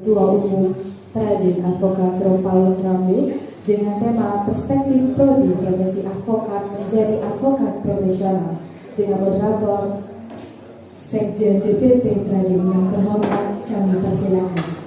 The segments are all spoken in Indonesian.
Ketua Umum Pradin Advokat Paul Rambe dengan tema Perspektif Prodi Profesi Advokat Menjadi Advokat Profesional dengan moderator Sekjen DPP Pradin yang terhormat, kami persilakan.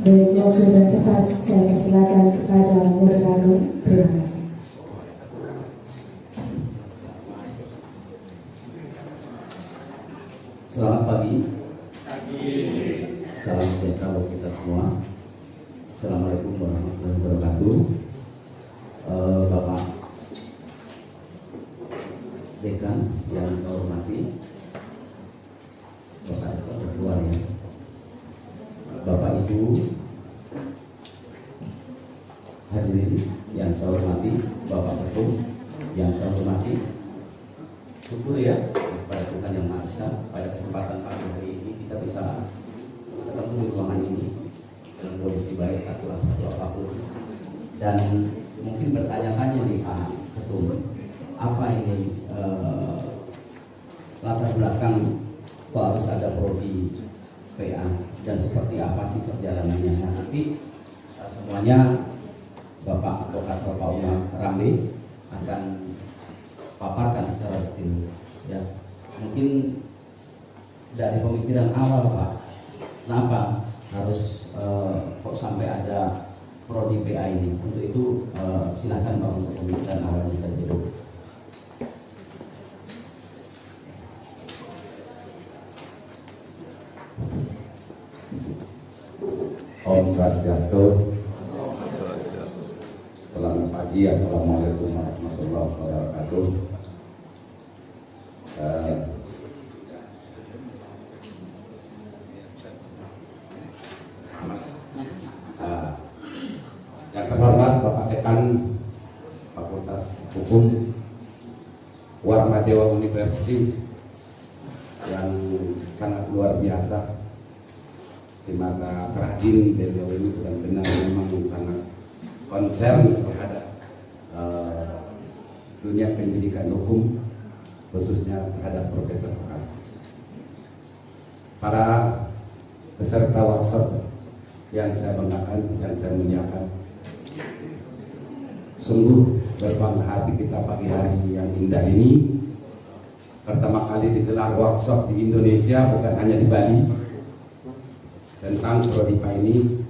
Baik, waktu dan tepat saya persilakan kepada moderator. Terima kasih. Selamat pagi. Salam sejahtera buat kita semua. Assalamualaikum warahmatullahi wabarakatuh. Bapak Dekan yang saya hormati, Bapak Eko berdua ya, Bapak Ibu hadirin yang saya hormati, Bapak Ketum yang saya hormati, syukur ya kepada Tuhan Yang Maha Esa, pada kesempatan pagi hari ini kita bisa ketemu di ruangan ini dalam kondisi baik atau apapun. Dan mungkin bertanya-tanya nih Pak Ketum, apa ini latar belakang kok harus ada prodi PA dan seperti apa sih perjalanannya? Nah, nanti semuanya Bapak Advokat Paul Rambe akan paparkan secara detail ya. Mungkin dari pemikiran awal Pak, kenapa harus kok sampai ada prodi PA ini? Untuk itu silakan Pak untuk pemikiran awalnya saja dulu. Om Swastiastu. Selamat pagi, assalamualaikum warahmatullahi wabarakatuh. Yang terhormat Bapak Dekan Fakultas Hukum Warmadewa University yang sangat luar biasa di mata Pradin, beliau ini benar-benar memang sangat concern terhadap dunia pendidikan hukum, khususnya terhadap profesor hukum. Para peserta workshop yang saya banggakan, yang saya muliakan, sungguh berbangga hati kita pagi hari yang indah ini. Pertama kali digelar workshop di Indonesia, bukan hanya di Bali, tentang prodi PA ini,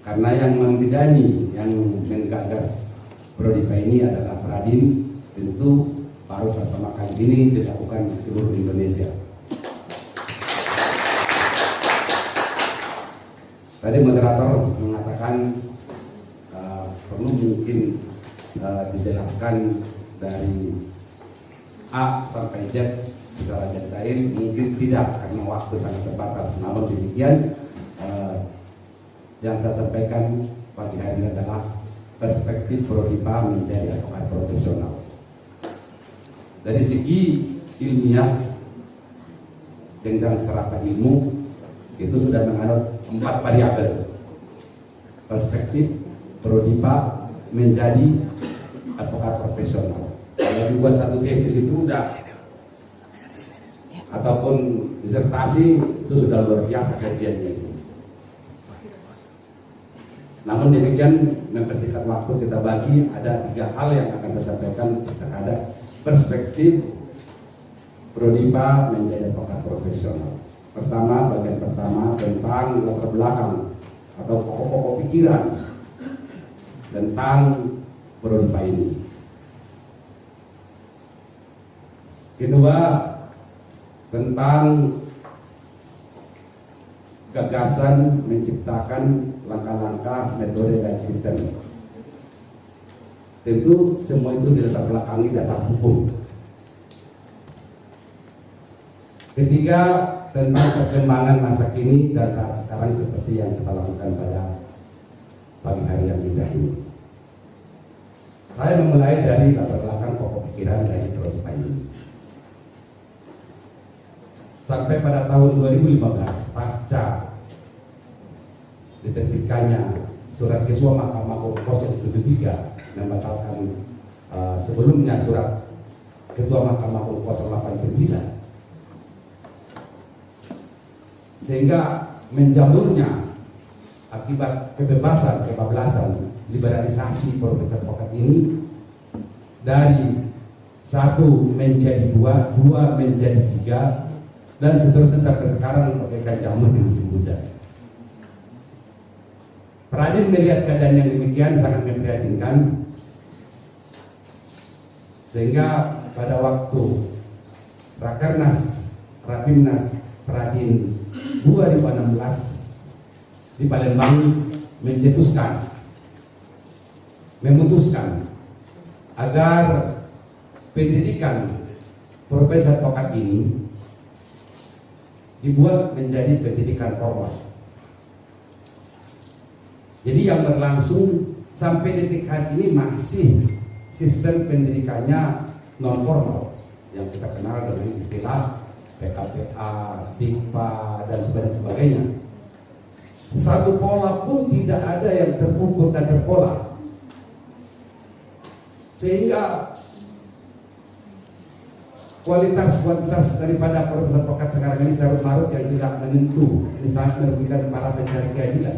karena yang membidani, yang menggagas prodi PA ini adalah Pradin. Tentu baru pertama kali ini dilakukan di seluruh Indonesia. Tadi moderator mengatakan perlu mungkin dijelaskan dari A sampai Z secara detail, mungkin tidak karena waktu sangat terbatas. Namun demikian yang saya sampaikan pagi hari ini adalah perspektif prodi PA menjadi advokat profesional. Dari segi ilmiah dengan serata ilmu itu sudah menganut 4 variabel perspektif prodi PA menjadi advokat profesional. Kalau dibuat satu tesis itu udah ataupun disertasi itu sudah luar biasa kajiannya itu. Namun demikian, mempersingkat waktu kita bagi ada 3 hal yang akan saya sampaikan terhadap perspektif prodi PA menjadi advokat profesional. Pertama, bagian pertama tentang latar belakang atau pokok-pokok pikiran tentang prodi PA ini. Kedua, tentang gagasan menciptakan langkah-langkah, metode, dan sistem. Tentu semua itu dilatar belakangi dasar hukum. Ketiga, tentang perkembangan masa kini dan saat sekarang seperti yang kita lakukan pada pagi hari yang indah ini. Saya memulai dari latar belakang pokok pikiran dari prodi PA ini. sampai pada tahun 2015 pasca diterbitkannya surat Ketua Mahkamah Agung 073 membatalkan sebelumnya surat Ketua Mahkamah Agung 089, sehingga menjamurnya akibat kebablasan liberalisasi profesi advokat ini dari 1 menjadi 2, 2 menjadi 3, dan seterusnya sampai sekarang bagaikan jamur di musim hujan. Pradin melihat keadaan yang demikian sangat memprihatinkan, sehingga pada waktu Rakernas Rapimnas Pradin 2016 di Palembang memutuskan agar pendidikan profesi advokat ini dibuat menjadi pendidikan formal. Jadi yang berlangsung sampai detik hari ini masih sistem pendidikannya non formal yang kita kenal dengan istilah PKPA, DIPA, dan sebagainya. Satu pola pun tidak ada yang terukur dan terpola, sehingga kualitas daripada profesi advokat sekarang ini carut marut yang tidak menentu. Ini sangat merugikan para pencari keadilan.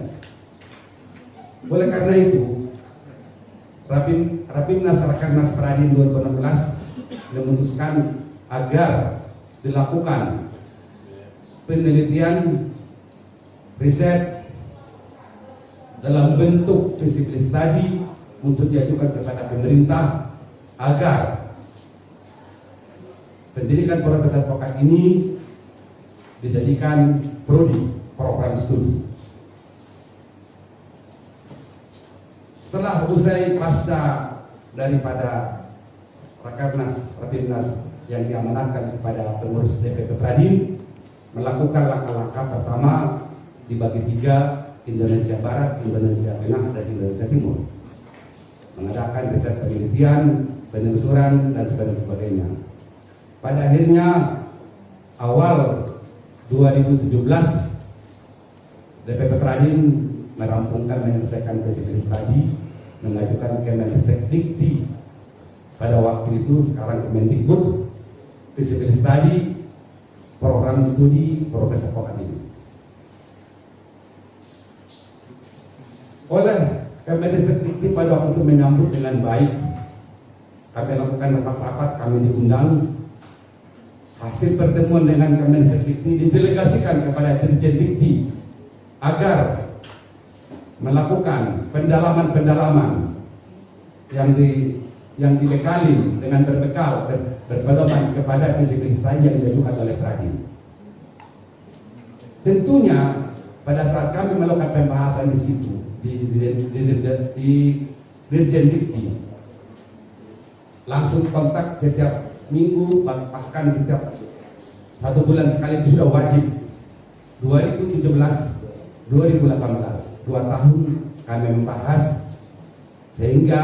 Oleh karena itu, Rapimnas Rakernas Pradin 2016 memutuskan agar dilakukan penelitian riset dalam bentuk feasibility study untuk diajukan kepada pemerintah agar pendidikan profesi advokat ini dijadikan prodi, program studi. Setelah usai pasca daripada Rakernas Rapimnas yang diamanatkan kepada pengurus DPP Pradin melakukan langkah-langkah pertama dibagi 3, Indonesia Barat, Indonesia Tengah, dan Indonesia Timur, mengadakan riset penelitian, penelusuran, dan sebagainya. Pada akhirnya awal 2017 DPP Pradin merampungkan menyelesaikan feasibility study, mengajukan Kemendikbud Dikti pada waktu itu, sekarang Kemendikbud, feasibility study program studi profesi advokat ini. Oleh Kemendikbud Dikti pada waktu itu menyambut dengan baik. Kami lakukan rapat-rapat, kami diundang. Hasil pertemuan dengan Kemendikbud Dikti didelegasikan kepada Dirjen Dikti agar melakukan pendalaman-pendalaman yang dibekali dengan berpedoman kepada feasibility study yang diajukan oleh Pradin. Tentunya pada saat kami melakukan pembahasan di situ di Dirjen Dikti, langsung kontak setiap minggu, bahkan setiap 1 bulan sekali itu sudah wajib. 2017, 2018, 2 tahun kami membahas, sehingga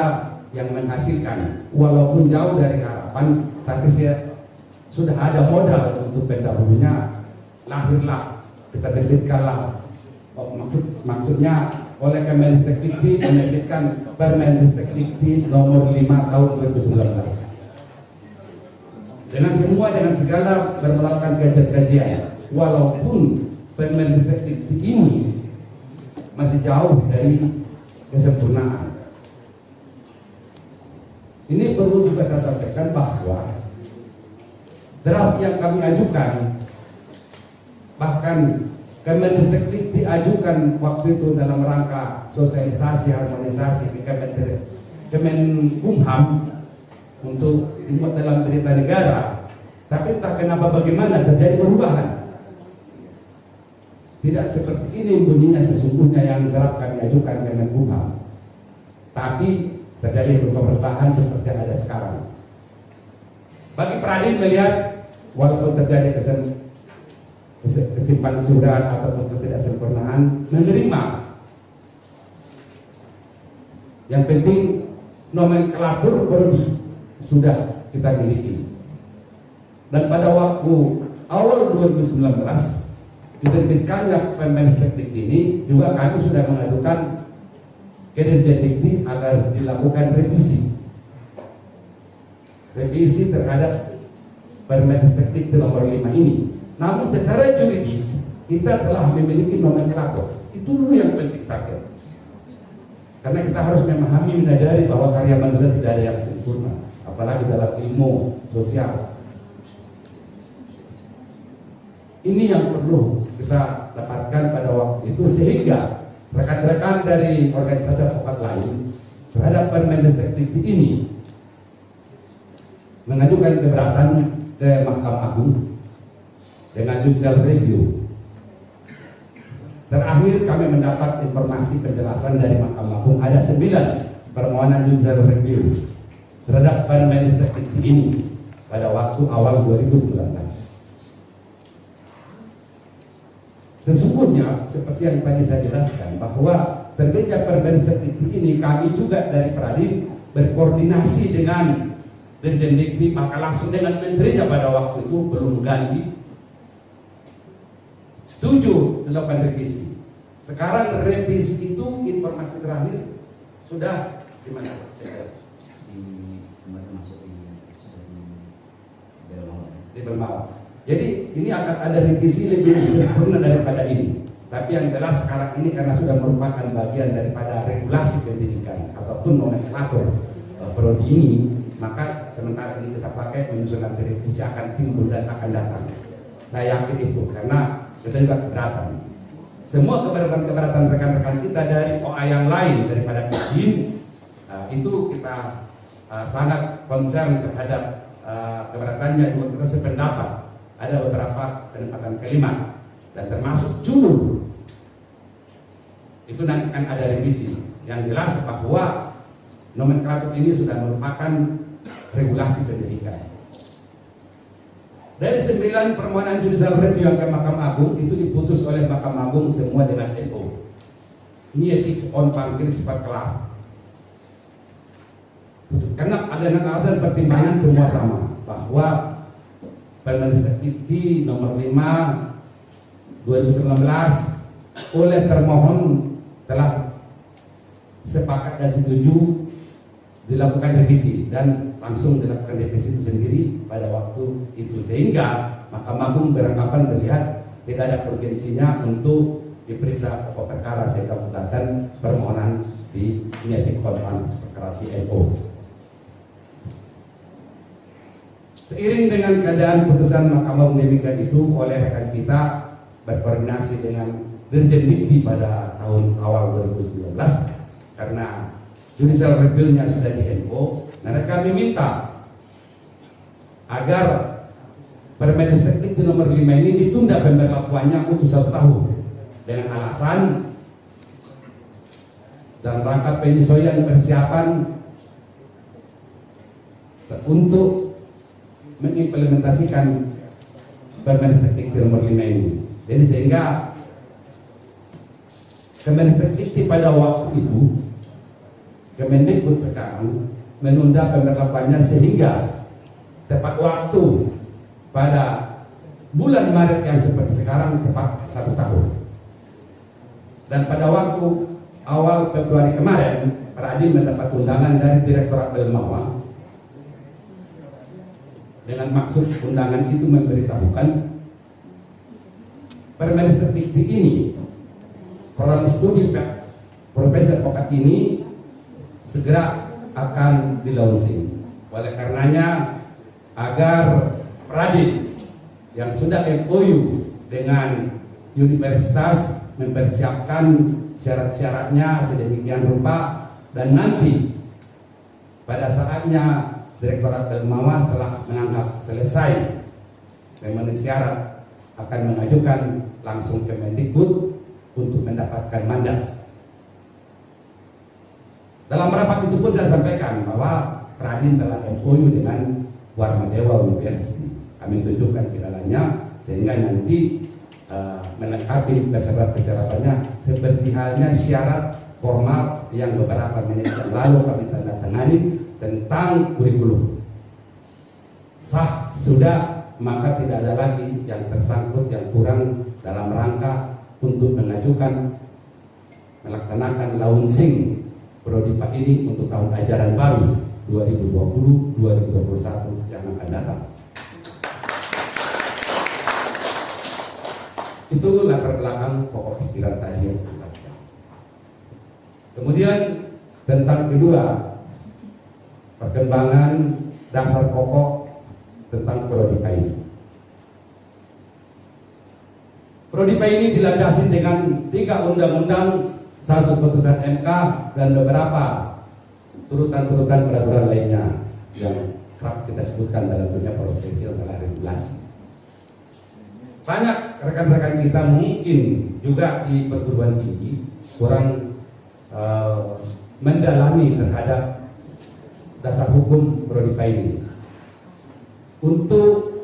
yang menghasilkan walaupun jauh dari harapan, tapi sudah ada modal untuk pendahulunya. Lahirlah, kita terbitkanlah, maksudnya oleh Kemendikbud Dikti menerbitkan Permendikbud Dikti nomor 5 tahun 2019 dengan segala bermodalkan kajian-kajian. Walaupun Permendikbud Dikti ini masih jauh dari kesempurnaan. Ini perlu juga saya sampaikan bahwa draft yang kami ajukan, bahkan Kemendikbud Dikti ajukan waktu itu dalam rangka sosialisasi harmonisasi ke Kemenkumham untuk dimuat dalam berita negara, tapi entah kenapa bagaimana terjadi perubahan. Tidak seperti ini bunyinya sesungguhnya yang draft kami ajukan Kemenkumham, tapi terjadi perubahan seperti yang ada sekarang. Bagi Pradin melihat walaupun terjadi kesimpangan surat atau ketidaksempurnaan, menerima. Yang penting nomenklatur prodi sudah kita miliki. Dan pada waktu awal 2019 diterbitkannya Permendikbud ini juga kami sudah mengajukan ke Dirjen agar dilakukan revisi terhadap Permendikbud nomor 5 ini. Namun secara juridis kita telah memiliki nomenklatur. Itu dulu yang penting target. Karena kita harus memahami, menyadari bahwa karya manusia tidak ada yang sempurna, apalagi dalam ilmu sosial. Ini yang perlu kita dapatkan pada waktu itu, sehingga rekan-rekan dari organisasi advokat lain terhadap Permendikbud ini mengajukan keberatan ke Mahkamah Agung dengan judicial review. Terakhir kami mendapat informasi penjelasan dari Mahkamah Agung, ada 9 permohonan judicial review terhadap Permendikbud ini pada waktu awal 2019. Sesungguhnya seperti yang tadi saya jelaskan, bahwa terbitnya Permendikbud ini kami juga dari Pradin berkoordinasi dengan Dirjen Dikti, maka langsung dengan menterinya pada waktu itu belum ganti, setuju dilakukan revisi. Sekarang revisi itu informasi terakhir sudah di mana? Kemarin masuk Di Belmawa. Jadi ini akan ada revisi lebih sempurna daripada ini. Tapi yang jelas sekarang ini karena sudah merupakan bagian daripada regulasi pendidikan ataupun nomenklatur prodi ini, maka sementara ini kita pakai penyusunan revisi akan timbul dan akan datang. Saya yakin itu karena kita juga keberatan. Semua keberatan rekan-rekan kita dari OA yang lain daripada PIN, itu kita sangat concern terhadap keberatannya, juga kita sependapat. Ada beberapa penempatan kalimat dan termasuk judul itu nanti akan ada revisi. Yang jelas bahwa nomenklatur ini sudah merupakan regulasi pendidikan. Dari 9 permohonan judicial review yang ke Mahkamah Agung itu diputus oleh Mahkamah Agung semua dengan NO. Ini etik on pangkir sifat kelar. Karena ada dengan alasan pertimbangan semua sama, bahwa Permendikbud nomor 5 2019 oleh termohon telah sepakat dan setuju dilakukan revisi, dan langsung dilakukan revisi itu sendiri pada waktu itu, sehingga Mahkamah Agung beranggapan melihat tidak ada urgensinya untuk diperiksa pokok perkara sehingga gugatan permohonan di etik korban perkara di NO. Seiring dengan keadaan putusan Mahkamah Agung demikian itu, oleh rekan kita berkoordinasi dengan Dirjen Dikti pada tahun awal 2019 karena judicial review-nya sudah di NO. Nah, kami minta agar Permendikbud nomor 5 ini ditunda pemberlakuannya untuk 1 tahun dengan alasan dalam rangka penyesuaian persiapan untuk mengimplementasikan Permendikbud nomor 5 ini. Jadi sehingga Permendikbud pada waktu itu, Kemendikbud sekarang menunda pemberlakuannya sehingga tepat waktu pada bulan Maret yang seperti sekarang tepat 1 tahun. Dan pada waktu awal Februari kemarin, Pradin mendapat undangan dari Direktorat Belmawa dengan maksud undangan itu memberitahukan Permendikbud ini program studi Profesor Advokat ini segera akan di-launching. Oleh karenanya agar Pradin yang sudah MOU dengan universitas mempersiapkan syarat-syaratnya sedemikian rupa, dan nanti pada saatnya Direktorat Belmawa setelah menganggap selesai memenuhi syarat akan mengajukan langsung ke Mendikbud untuk mendapatkan mandat. Dalam rapat itu pun saya sampaikan bahwa Pradin telah MOU dengan Warmadewa University. Kami tunjukkan segalanya sehingga nanti melengkapi persyaratan-persyaratannya seperti halnya syarat formal yang beberapa menit yang lalu kami tanda tangani tentang kurikulum. Sah, sudah maka tidak ada lagi yang tersangkut yang kurang dalam rangka untuk mengajukan melaksanakan launching Prodipa ini untuk tahun ajaran baru 2020-2021 yang akan datang. Itu latar belakang pokok pikiran tadi yang saya jelaskan. Kemudian tentang kedua, perkembangan dasar pokok tentang Prodipa ini. Prodipa ini dilandasi dengan 3 undang-undang, 1 putusan MK, dan beberapa turutan-turutan peraturan lainnya yang kerap kita sebutkan dalam dunia profesi adalah regulasi. Banyak rekan-rekan kita mungkin juga di perguruan tinggi kurang mendalami terhadap dasar hukum Prodipa ini. Untuk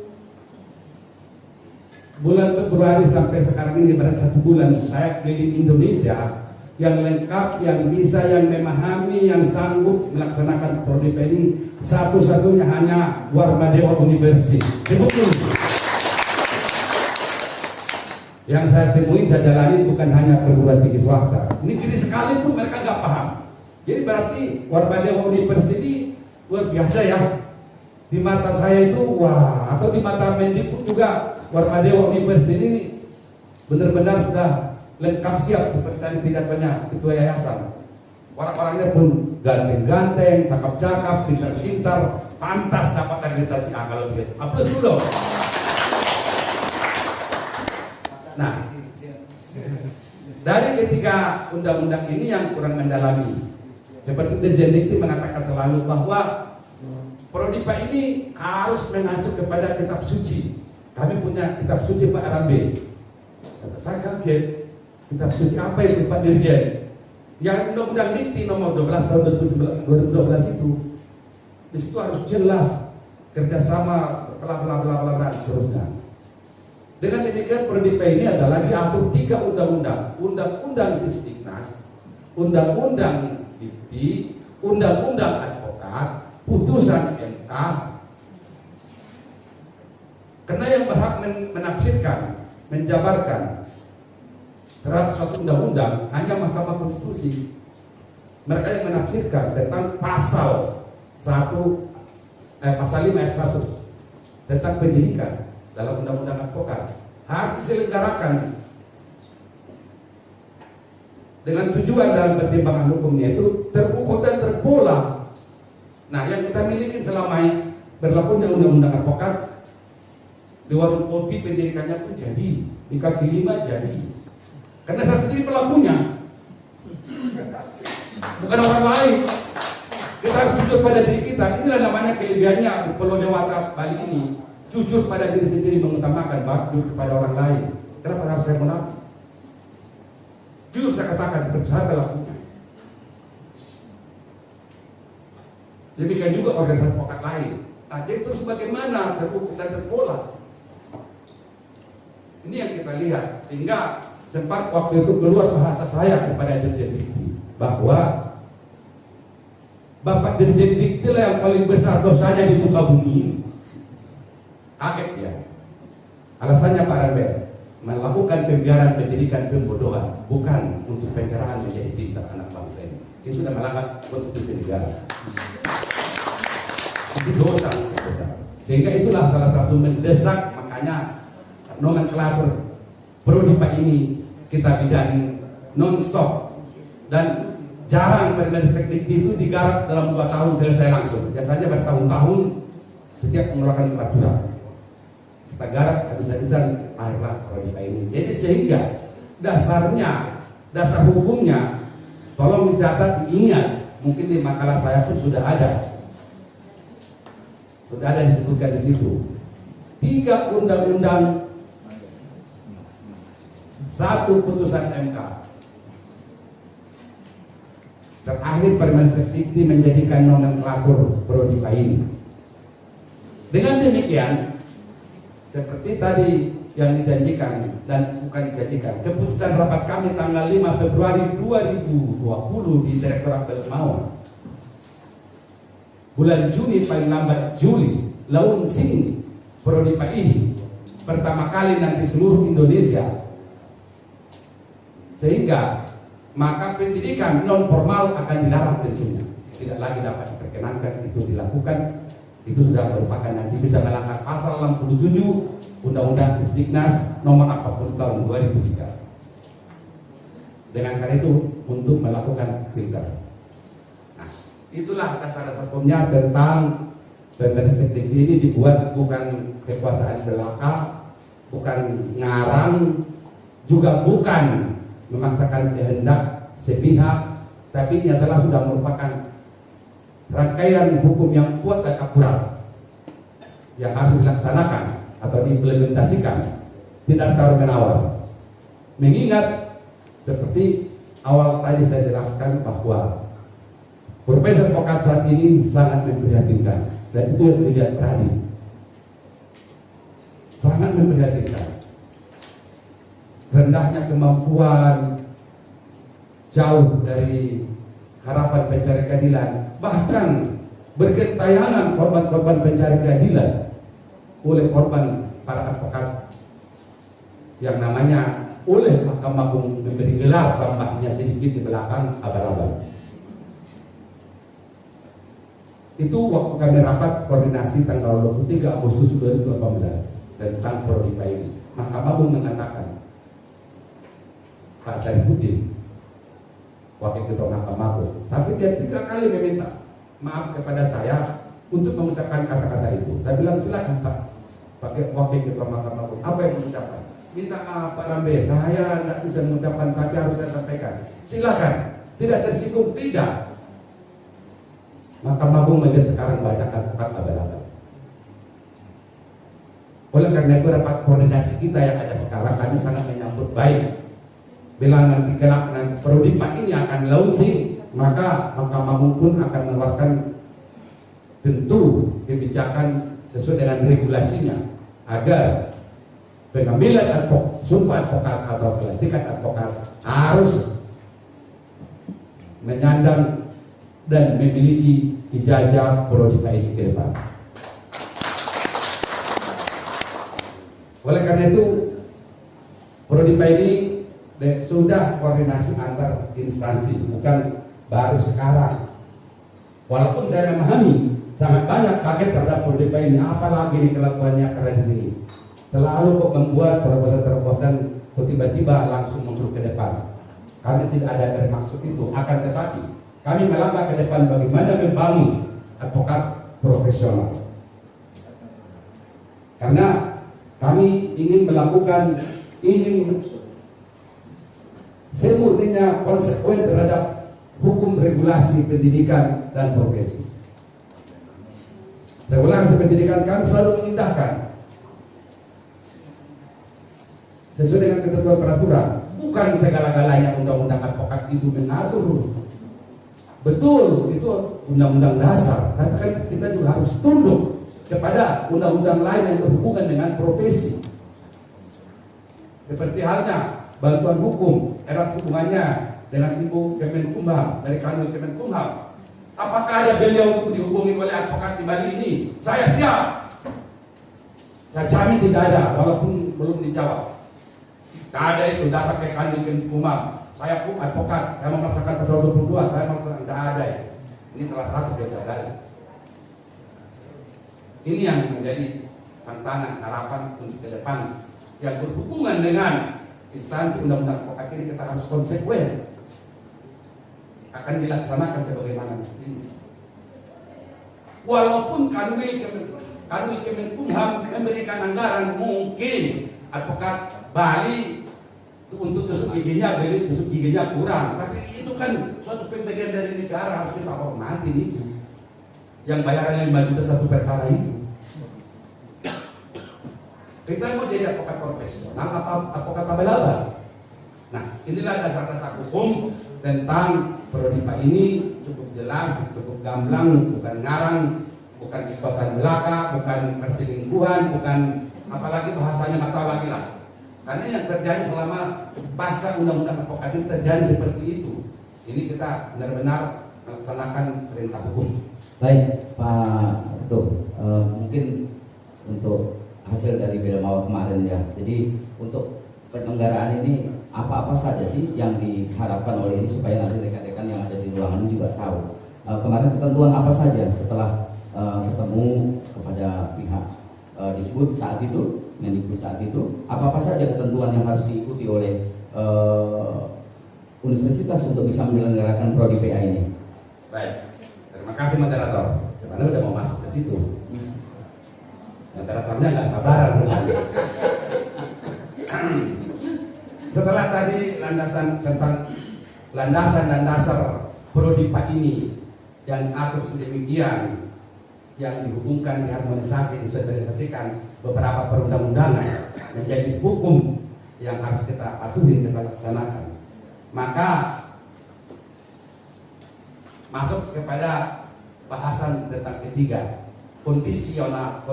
bulan Februari sampai sekarang ini pada 1 bulan saya keliling Indonesia, yang lengkap, yang bisa, yang memahami, yang sanggup melaksanakan Prodipa ini satu-satunya hanya Warmadewa University. Yang saya temui, saya jalani bukan hanya perguruan tinggi swasta. Negeri sekalipun mereka nggak paham. Jadi berarti Warmadewa University ini luar biasa ya. Di mata saya itu wah, atau di mata Mendikbud juga Warmadewa University ini benar-benar sudah lengkap siap seperti tadi pidatonya ketua yayasan. Orang-orangnya pun ganteng-ganteng, cakap-cakap, pintar-pintar, pantas dapat akreditasi A kalau begitu. Aplaus dulu. Nah, dari ketiga undang-undang ini yang kurang mendalami, seperti Dirjen Dikti mengatakan selalu bahwa Prodipa ini harus mengacu kepada kitab suci. Kami punya kitab suci Pak Arambe. Saya kaget. Kitab suci apa itu Pak Dirjen? Yang Undang-Undang Dikti nomor 12 tahun 2012 itu, di situ harus jelas kerjasama bla bla bla bla dan seterusnya. Dengan demikian Prodipa ini adalah diatur 3 undang-undang, Undang-Undang Sisdiknas, Undang-Undang Dikti, Undang-Undang Advokat, Putusan MK. Karena yang berhak menafsirkan, menjabarkan terhadap suatu undang-undang hanya Mahkamah Konstitusi. Mereka yang menafsirkan tentang pasal 5 ayat 1 tentang pendidikan dalam undang-undang advokat harus diselenggarakan dengan tujuan dalam pertimbangan hukumnya itu terukur dan terpola. Nah, yang kita miliki selama ini berlakunya undang-undang advokat, di warung kopi pendidikannya pun jadi, di kaki 5 jadi. Karena saya sendiri pelakunya, bukan orang lain. Kita harus jujur pada diri kita. Inilah namanya kelebihannya Pulau Dewata Bali ini. Jujur pada diri sendiri, mengutamakan jujur kepada orang lain. Kenapa harus saya munafik? Jujur saya katakan seperti saya pelakunya. Demikian juga organisasi advokat lain. Nah, jadi terus bagaimana terukur dan terpola? Ini yang kita lihat, sehingga sempat waktu itu keluar bahasa saya kepada Dirjen Dikti bahwa Bapak Dirjen Dikti lah yang paling besar dosanya di muka bumi ini. Kaget ya. Alasannya Pak Rambert melakukan pembiaran pendidikan pembodohan, bukan untuk pencerahan menjadi pintar anak bangsa ini. Ini sudah melanggar konstitusi negara. Itu dosa besar. Sehingga itulah salah satu mendesak, makanya nomenklatur Prodipa ini kita bidani non-stop, dan jarang Permendikbud Dikti itu digarap dalam 2 tahun selesai langsung. Biasanya bertahun-tahun setiap mengeluarkan peraturan. Kita garap habis-habisan akhirlah Prodipa ini. Jadi sehingga dasar hukumnya tolong dicatat, diingat. Mungkin di makalah saya pun sudah ada disebutkan di situ. 3 undang-undang, 1 putusan MK. Terakhir Permendikbud Dikti menjadikan nomenklatur Prodipa ini. Dengan demikian, seperti tadi yang dijanjikan dan bukan dijanjikan, keputusan rapat kami tanggal 5 Februari 2020 di Direktorat Belmawar, bulan Juni paling lambat Juli launching Prodipa ini pertama kali nanti seluruh Indonesia, sehingga maka pendidikan non formal akan dilarang tentunya, tidak lagi dapat diperkenankan itu dilakukan. Itu sudah merupakan nanti bisa melanggar pasal 67 Undang-Undang Sisdiknas nomor 40 tahun 2003. Dengan cara itu untuk melakukan filter. Nah, itulah dasar-dasar hukumnya tentang perspektif ini dibuat bukan kekuasaan belaka, bukan ngarang, juga bukan memaksakan kehendak sepihak, tapi ini adalah sudah merupakan rangkaian hukum yang kuat dan akurat yang harus dilaksanakan atau diimplementasikan, tidak tawar-menawar. Mengingat seperti awal tadi saya jelaskan bahwa Profesor Pokat saat ini sangat memprihatinkan, dan itu yang dilihat Pradi sangat memprihatinkan. Rendahnya kemampuan, jauh dari harapan pencari keadilan, bahkan berketayangan korban-korban pencari keadilan oleh korban para advokat yang namanya oleh Mahkamah Agung memberi gelar tambahnya sedikit di belakang abal-abal. Itu waktu kami rapat koordinasi tanggal 23 Agustus 2018 tentang Prodipa ini. Mahkamah Agung mengatakan Pak Sarifudin, Wakil Ketua Mahkamah Agung, sampai dia 3 kali meminta maaf kepada saya untuk mengucapkan kata-kata itu. Saya bilang silakan Pak, pakai Wakil Ketua Mahkamah Agung, apa yang mengucapkan? Minta maaf Pak Rambe, saya tidak bisa mengucapkan, tapi harus saya sampaikan. Silakan, tidak tersinggung, tidak. Mahkamah Agung melihat sekarang banyak advokat abal-abal. Oleh karena itu rapat koordinasi kita yang ada sekarang kami sangat menyambut baik. Bila nanti kelak nanti Prodipa ini akan launching, maka Mahkamah Agung pun akan mengeluarkan tentu kebijakan sesuai dengan regulasinya agar pengambilan sumpah advokat atau pelantikan advokat harus menyandang dan memiliki ijazah Prodipa ini ke depan. Oleh karena itu Prodipa ini sudah koordinasi antar instansi, bukan baru sekarang. Walaupun saya memahami sangat banyak kaget terhadap Prodipa ini, apalagi ini kelakuannya keren ini. Selalu kok membuat terobosan-terobosan tiba-tiba langsung muncul ke depan. Kami tidak ada bermaksud itu, akan tetapi kami melangkah ke depan bagaimana membangun advokat profesional. Karena kami ingin melakukan, ingin semurninya konsekuen terhadap hukum regulasi pendidikan dan profesi. Regulasi pendidikan kami selalu mengindahkan sesuai dengan ketentuan peraturan. Bukan segala-galanya undang-undang advokat itu mengatur. Betul, itu undang-undang dasar. Tapi kan kita juga harus tunduk kepada undang-undang lain yang berhubungan dengan profesi. Seperti halnya bantuan hukum, erat hubungannya dengan Ibu Kemenkumham, dari Kanwil Kemenkumham. Apakah ada beliau untuk dihubungi oleh advokat di Bali ini? Saya siap. Saya jamin tidak ada, walaupun belum dijawab. Tidak ada itu, datang ke Kanwil Kemenkumham. Saya pun advokat, saya memaksakan pasal 22, saya memaksakan, tidak ada. Ini salah satu kegagalan. Ini yang menjadi tantangan, harapan untuk ke depan yang berhubungan dengan instansi undang-undang advokat ini. Kita harus konsekuen, akan dilaksanakan sebagaimana mestinya. Walaupun Kanwil Kemenkumham memberikan anggaran, mungkin advokat Bali untuk tusuk giginya beli, tusuk giginya kurang, tapi itu kan suatu pembagian dari negara, harus kita hormati itu. Yang bayaran 5 juta satu perkara itu. Kita mau jadi advokat profesional apa advokat abal-abal? Nah, inilah dasar-dasar hukum tentang Prodipa ini, cukup jelas, cukup gamblang, bukan ngarang, bukan kekuasaan belaka, bukan perselingkuhan, bukan apalagi bahasanya nggak tahu lagi lah. Karena yang terjadi selama pasca undang-undang advokat itu terjadi seperti itu. Ini kita benar-benar melaksanakan perintah hukum. Baik Pak Ketua, mungkin untuk hasil dari Belmawa kemarin ya. Jadi untuk penyelenggaraan ini apa-apa saja sih yang diharapkan oleh ini supaya nanti rekan-rekan yang ada di ruangan ini juga tahu. Kemarin ketentuan apa saja setelah ketemu kepada pihak Disbud saat itu, Mendikbud saat itu, apa-apa saja ketentuan yang harus diikuti oleh universitas untuk bisa menyelenggarakan prodi PA ini. Baik, terima kasih moderator. Sebenarnya udah mau masuk ke situ. Moderatornya nggak sabaran. Setelah tadi landasan tentang landasan dan dasar prodi PA ini yang atur sedemikian, yang dihubungkan, diharmonisasi, disosialisasikan beberapa perundang-undangan menjadi hukum yang harus kita patuhi, kita laksanakan. Maka masuk kepada bahasan tentang ketiga, kondisional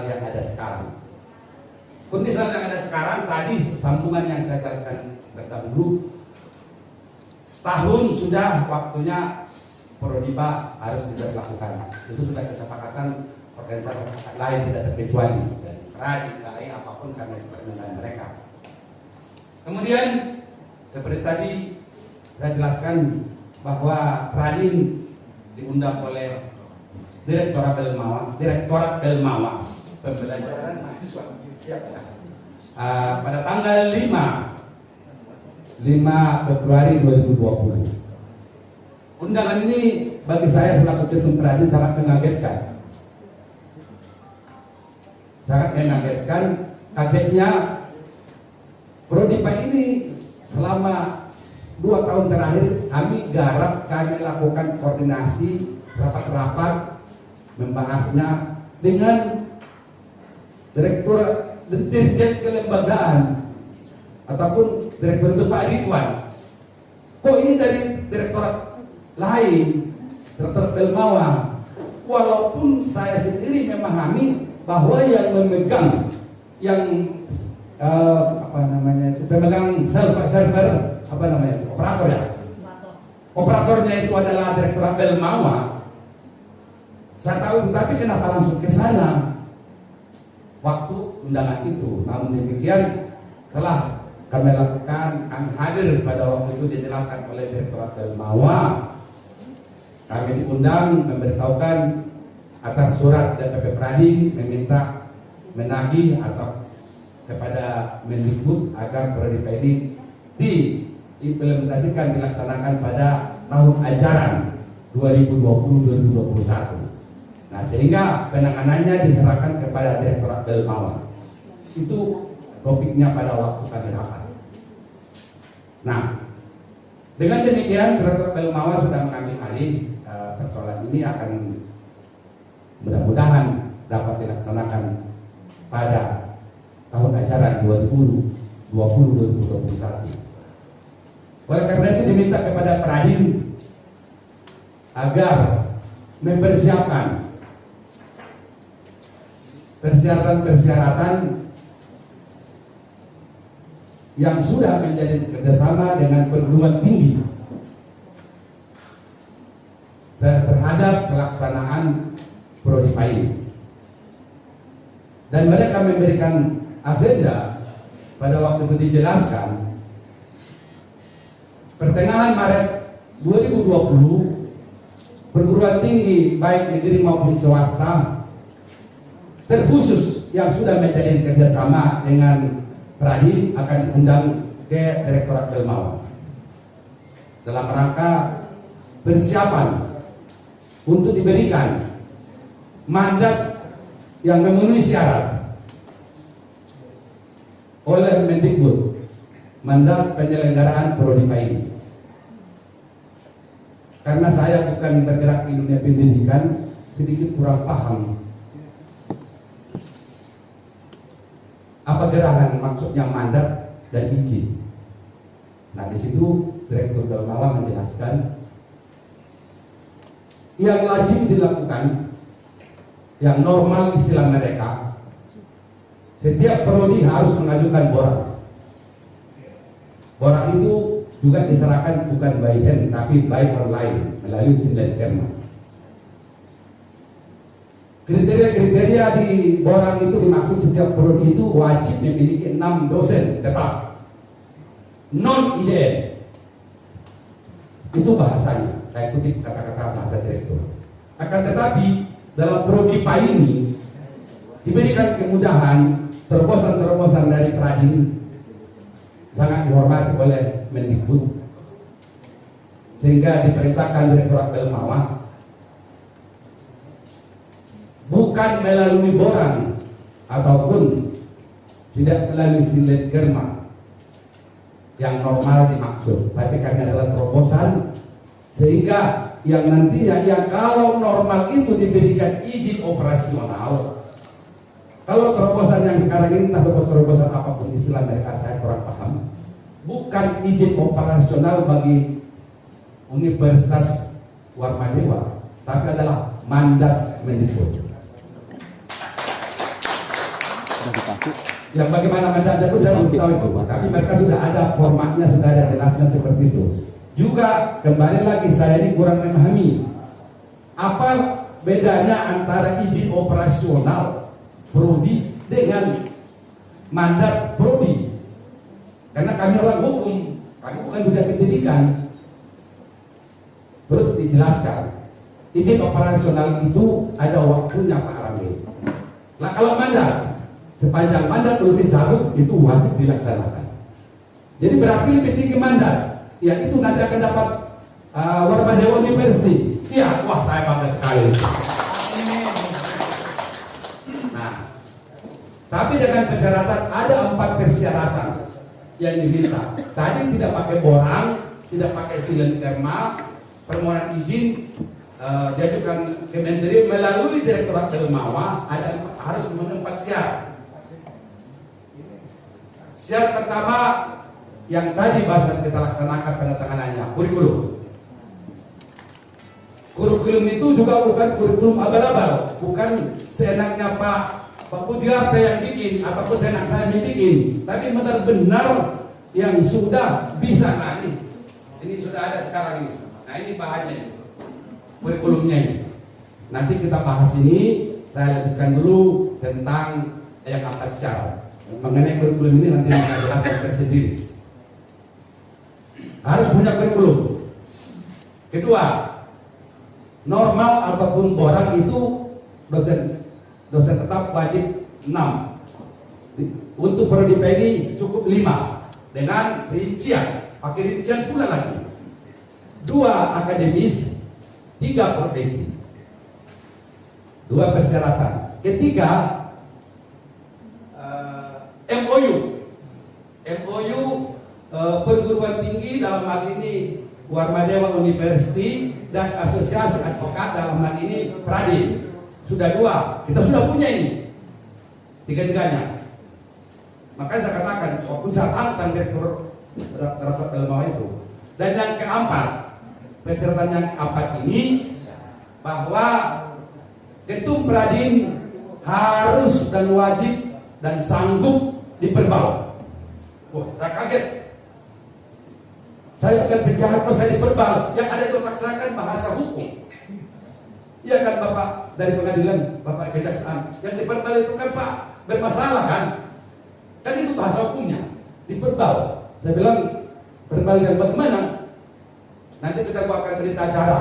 yang ada sekarang. Kondisional yang ada sekarang tadi sambungan yang saya jelaskan terdahulu, setahun sudah waktunya Prodipa harus dilakukan. Itu sudah kesepakatan organisasi lain, tidak terkecuali dari Pradi, KAI, apapun karena permintaan mereka. Kemudian seperti tadi saya jelaskan bahwa Pradin diundang oleh Direktorat Belmawa Pembelajaran Mahasiswa pada tanggal 5 Februari 2020. Undangan ini bagi saya selaku Ketum Pradin sangat mengagetkan. Sangat mengagetkan. Kagetnya Prodipa ini selama 2 tahun terakhir kami lakukan koordinasi rapat-rapat membahasnya dengan Direktur Dirjen Kelembagaan ataupun Direktur itu Pak Ridwan. Kok ini dari direktorat lain, Direktur Belmawa, walaupun saya sendiri memahami bahwa yang memegang pemegang server operator ya. Operatornya itu adalah Direktorat Belmawa. Saya tahu, tapi kenapa langsung ke sana waktu undangan itu? Namun demikian telah kami lakukan, kami hadir pada waktu itu dijelaskan oleh Direktorat Belmawa. Kami diundang memberitahukan atas surat DPP Pradi meminta menagih atau kepada Mendikbud agar prodi ini diimplementasikan, dilaksanakan pada tahun ajaran 2020-2021. Nah, sehingga penanganannya diserahkan kepada Direktorat Belmawa. Itu topiknya pada waktu kami rapat. Nah, dengan demikian Direktorat Belmawa sudah mengambil alih persoalan ini, akan mudah-mudahan dapat dilaksanakan pada tahun ajaran 2020-2021. Oleh karena itu diminta kepada Pradin agar mempersiapkan persyaratan yang sudah menjadi kerjasama dengan perguruan tinggi terhadap pelaksanaan prodi ini. Dan mereka memberikan agenda pada waktu itu dijelaskan pertengahan Maret 2020 perguruan tinggi baik negeri maupun swasta terkhusus yang sudah menjalin kerjasama dengan Pradi akan diundang ke Direktorat Belmawa dalam rangka persiapan untuk diberikan mandat yang memenuhi syarat oleh Mendikbud, mandat penyelenggaraan Prodipa ini. Karena saya bukan bergerak di dunia pendidikan, sedikit kurang paham apa gerangan maksudnya mandat dan izin. Nah, di situ Direktur Belmawa menjelaskan yang wajib dilakukan, yang normal istilah mereka, setiap prodi harus mengajukan borak. Borak itu juga diserahkan bukan by hand tapi by online melalui Sindenkerma. Kriteria-kriteria di Borang itu dimaksud setiap prodi itu wajib memiliki 6 dosen tetap non-IDN. Itu bahasanya, saya kutip kata-kata bahasa direktur. Akan tetapi dalam prodi PA ini diberikan kemudahan, terobosan-terobosan dari Pradin sangat dihormati oleh Mendikbud, sehingga diperintahkan Direktorat Belmawa bukan melalui Borang ataupun tidak melalui Siletgerma yang normal dimaksud, tapi karena adalah terobosan sehingga yang nantinya yang kalau normal itu diberikan izin operasional. Kalau terobosan yang sekarang ini entah terobosan apapun istilah mereka saya kurang paham, bukan izin operasional bagi Universitas Warmadewa, tapi adalah mandat Mendikbud. Yang bagaimana mandatnya itu saya belum tahu itu, tapi mereka sudah ada formatnya, sudah ada jelasnya seperti itu. Juga kembali lagi saya ini kurang memahami apa bedanya antara izin operasional prodi dengan mandat prodi. Karena kami orang hukum, kami bukan dunia pendidikan. Terus dijelaskan, izin operasional itu ada waktunya Pak Ramli. Nah kalau mandat, sepanjang mandat belum dicabut itu wajib dilaksanakan. Jadi berarti lebih tinggi mandat, ya itu nanti akan dapat Warmadewa University. Iya, wah saya bangga sekali. Nah, tapi dengan persyaratan ada 4 persyaratan yang diminta. Tadi tidak pakai Borang, tidak pakai Siletgerma, permohonan izin diajukan ke Menteri melalui Direktorat Belmawa harus memenuhi 4 syarat. Syarat pertama yang tadi bahasan kita laksanakan penandatanganannya, kurikulum. Kurikulum itu juga bukan kurikulum abal-abal, bukan seenaknya Pak Pujiarta yang bikin ataupun seenak saya yang bikin, tapi benar-benar yang sudah bisa. Nah ini sudah ada sekarang ini. Nah ini bahannya, kurikulumnya ini. Nanti kita bahas ini, saya lanjutkan dulu tentang yang 4 syarat. Mengenai kurikulum ini nanti saya jelaskan tersendiri. Harus punya kurikulum. Kedua, normal ataupun Borang itu dosen tetap wajib 6. Untuk prodi PNI cukup 5 dengan rincian, pakai rincian pula lagi. 2 akademis, 3 profesi. 2 persyaratan. Ketiga, MOU perguruan tinggi dalam hal ini Warmadewa University dan Asosiasi Advokat dalam hal ini Pradin. Sudah 2, kita sudah punya ini 3-tiganya. Makanya saya katakan walaupun saya tantang Direktur Belmawa itu. Dan yang keempat, persyaratan yang keempat ini bahwa Ketum Pradin harus dan wajib dan sanggup diperbal. Wah, saya kaget. Saya bukan penjahat kok saya diperbal. Yang ada itu laksanakan bahasa hukum. Iya kan Bapak dari pengadilan, Bapak kejaksaan. Yang diperbal itu kan Pak bermasalah kan? Kan itu bahasa hukumnya. Diperbal. Saya bilang perbal yang bagaimana? Nanti kita buatkan berita acara.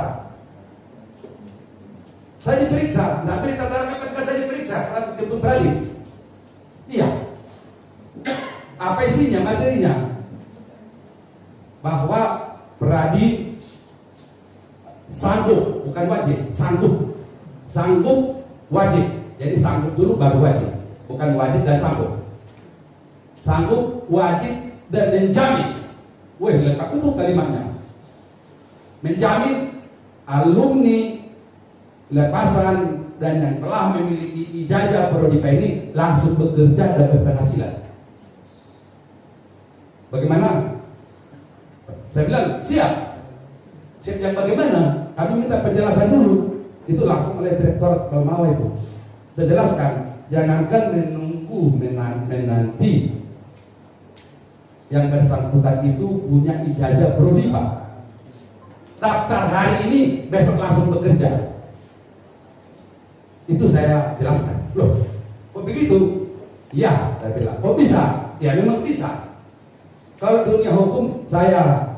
Saya diperiksa. Nah berita acara kapan saya diperiksa? Setelah Ketum Pradin. Iya. Apa isinya, materinya? Bahwa Pradin sanggup, bukan wajib, sanggup wajib. Jadi sanggup dulu baru wajib, bukan wajib dan sanggup. Sanggup, wajib dan menjamin. Wih, lengkap itu kalimatnya. Menjamin alumni lepasan dan yang telah memiliki ijazah prodi PNI langsung bekerja dan berpenghasilan. Bagaimana? Saya bilang siap. Siap yang bagaimana? Kami minta penjelasan dulu. Itu langsung oleh Direktur Belmawa itu. Saya jelaskan, jangankan menunggu menanti yang bersangkutan itu punya ijazah prodi Pak. Daftar hari ini, besok langsung bekerja. Itu saya jelaskan. Loh, kok begitu? Ya, saya bilang. Kok bisa? Ya memang bisa. Kalau dunia hukum saya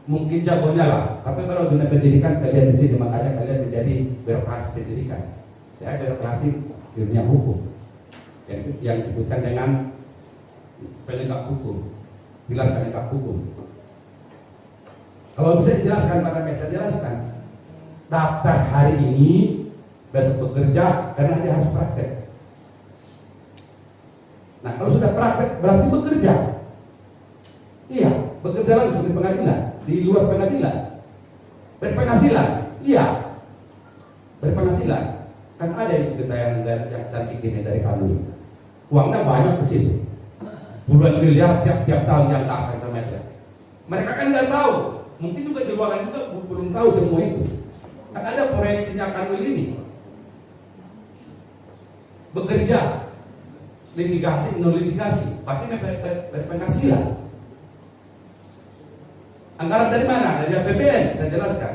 mungkin jagonya lah. Tapi kalau dunia pendidikan kalian di sini, makanya kalian menjadi birokrasi pendidikan. Saya birokrasi dunia hukum. Yang disebutkan dengan penegak hukum, pilar penegak hukum. Kalau bisa dijelaskan pada saya jelaskan. Daftar hari ini, besok bekerja karena dia harus praktek. Nah, kalau sudah praktek berarti bekerja. Iya, bekerja langsung di pengadilan, di luar pengadilan. Berpenghasilan, iya. Berpenghasilan. Kan ada itu kita yang cantik ini dari kami. Uangnya banyak di situ. Puluhan miliar tiap tahun yang dianggarkan sama dia. Mereka kan nggak tahu. Mungkin juga di ruangan juga belum tahu semua itu. Kan ada proyeksinya Kanwil ini. Bekerja, litigasi, non litigasi, pasti berpenghasilan. Anggaran dari mana? Dari APBN, saya jelaskan.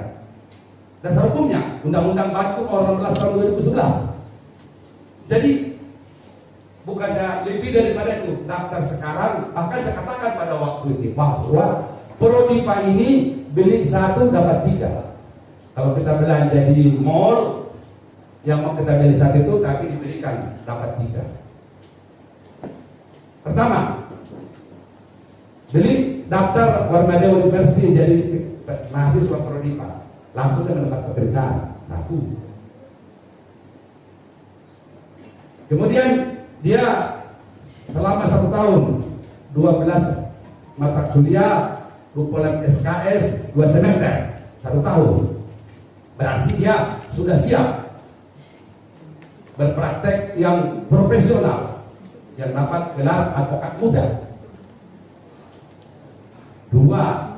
Dasar hukumnya, Undang-Undang Batu Nomor 16 tahun 2011. Jadi bukan saya lebih daripada itu. Daftar sekarang, bahkan saya katakan pada waktu itu bahwa Prodipa ini beli 1 dapat 3. Kalau kita belanja di mall, yang mau kita beli 1 itu tapi diberikan dapat 3. Pertama, beli daftar Warmada University jadi mahasiswa Prodipa, langsung dia mendapat pekerjaan 1. Kemudian dia selama 1 tahun 12 mata kuliah, kumpulan SKS 2 semester, 1 tahun. Berarti dia sudah siap berpraktek yang profesional, yang dapat gelar advokat muda. 2.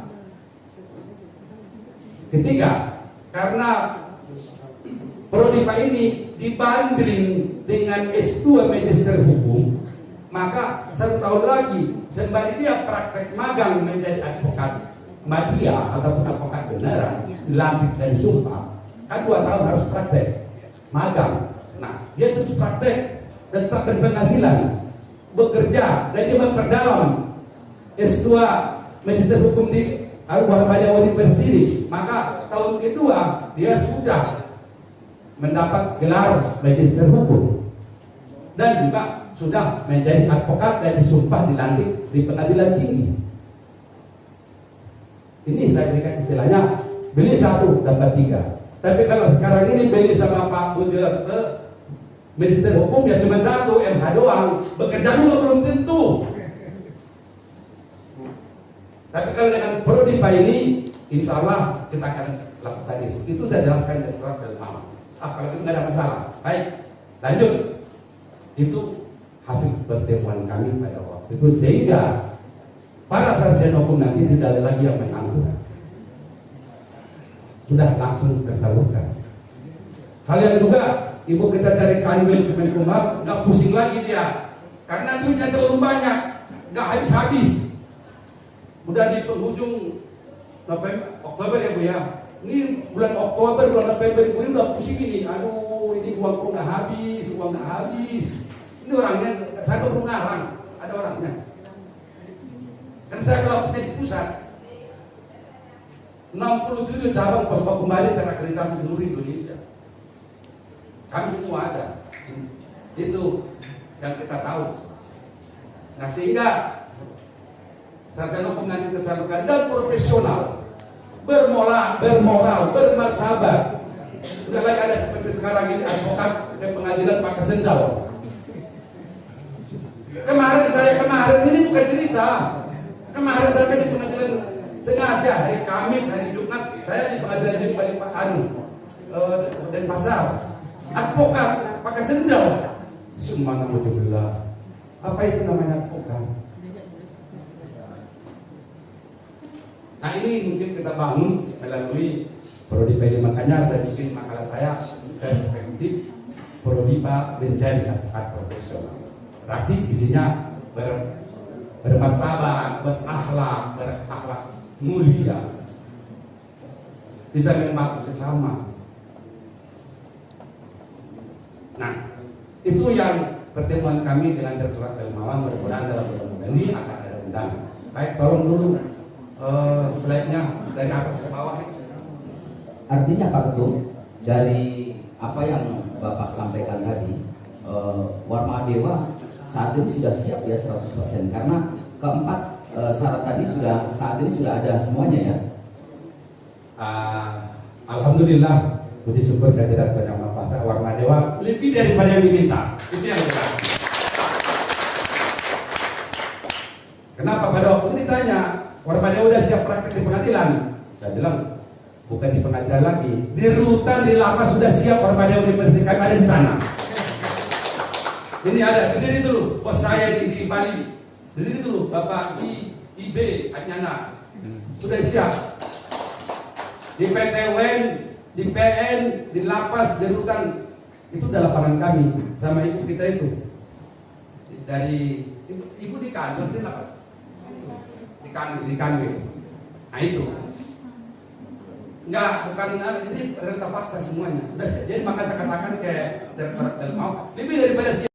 Ketiga, karena Prodipa ini dibanding dengan S2 Magister Hukum, maka 1 tahun lagi sembari dia praktek magang menjadi advokat madya ataupun advokat beneran, dilantik dan disumpah, kan 2 tahun harus praktek magang. Nah, dia terus praktek dan tetap berpenghasilan, bekerja, dan dia memperdalam S2 Magister Hukum di Al-Warmada University. Maka tahun kedua dia sudah mendapat gelar Magister Hukum dan juga sudah menjadi advokat dan disumpah dilantik di pengadilan tinggi. Ini saya berikan istilahnya beli 1 dapat 3. Tapi kalau sekarang ini beli sama Pak Budir Magister Hukum ya cuma 1 MH doang, bekerja juga belum tentu. Tapi kalau dengan Prodipa ini, insya Allah kita akan lakukan itu. Itu saya jelaskan dari surat dan lama. Kalau itu nggak ada masalah. Baik, lanjut. Itu hasil pertemuan kami pada waktu itu, sehingga para sarjana hukum nanti tidak ada lagi yang menganggur, sudah langsung tersalurkan. Hal yang juga ibu kita dari Kanwil Kemenkumham nggak pusing lagi dia, karena duitnya terlalu banyak, nggak habis-habis. Udah di penghujung November, Oktober ya Bu ya. Ini bulan Oktober, bulan November ini udah pusing ini. Aduh, ini uang nggak habis, uang nggak habis. Ini orangnya, saya belum ngarang, ada orangnya. Kan saya kalau punya di pusat 67 cabang pos baku Bali terakreditasi seluruh Indonesia. Kami semua ada. Itu yang kita tahu. Nah, sehingga sarjana hukum nanti tersalurkan dan profesional, bermoral, bermartabat. Udah lagi ada seperti sekarang ini advokat ke pengadilan pakai sendal. Kemarin ini bukan cerita. Kemarin saya di pengadilan sengaja hari Kamis, hari Jumat saya di pengadilan di Denpasar. Advokat pakai sendal. Subhanallah. Apa itu namanya advokat? Nah, ini mungkin kita bangun melalui Prodipa ini. Makanya saya bikin makalah saya perspektif Prodipa menjadi advokat profesional. Rapi isinya bermartabat, berakhlak mulia, bisa membantu sesama. Itu yang pertemuan kami dengan Direktorat Keilmuan. Mudah-mudahan dalam bulan ini akan ada undangan. Baik, tolong dulu slide-nya dari atas ke bawah. Artinya Pak Ketum, dari apa yang Bapak sampaikan tadi, Warma Dewa saat ini sudah siap ya 100%, karena keempat syarat tadi saat ini sudah ada semuanya ya. Alhamdulillah, puji syukur kehadirat Banyak Mapasa Warma Dewa lebih daripada yang diminta. Itu yang kita. Kenapa pada waktu itu ditanya, Warma Dewa udah siap praktek di pengadilan? Saya bilang, bukan di pengadilan lagi, di rutan, di lapas sudah siap Warma Dewa dibersihkan, ada di sana. Ini ada, berdiri dulu, bos saya di Bali, berdiri dulu, Bapak IB Adnyana, sudah siap. Di PT UN, di PN, di lapas, di rutan, itu adalah lapangan kami, sama ibu kita itu. Dari ibu di kantor, di lapas, di kanwil. Nah itu. Enggak, bukan ini renta fakta semuanya. Udah, jadi maka saya katakan ke Direktorat Keilmuan lebih daripada siap.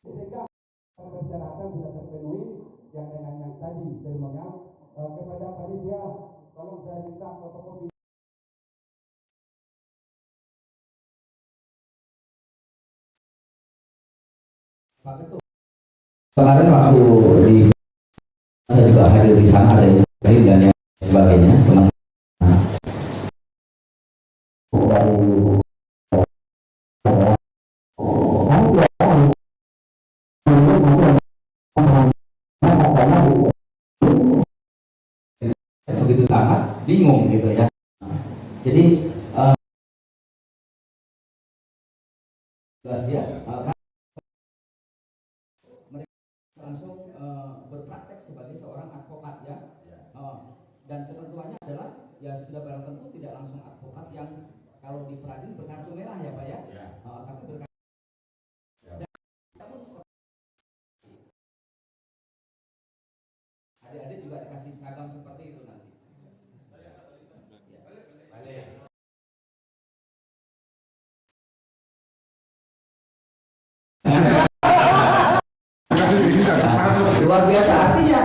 Sehingga persyaratan sudah terpenuhi yang dengan yang tadi seremonial. Kepada panitia, tolong saya minta fotokopi. Pak Ketum, kemarin waktu di saya juga hadir di sana, ada yang dan yang sebagainya, teman-teman. Begitu tamat, bingung gitu ya. Jadi jelas ya, mereka langsung berpraktek sebagai seorang advokat ya. Dan ketentuannya adalah ya sudah barang tentu tidak langsung advokat yang kalau di peradilan berkartu merah ya Pak ya. Tapi berkartu adik-adik juga dikasih seragam seperti itu nanti. Luar biasa artinya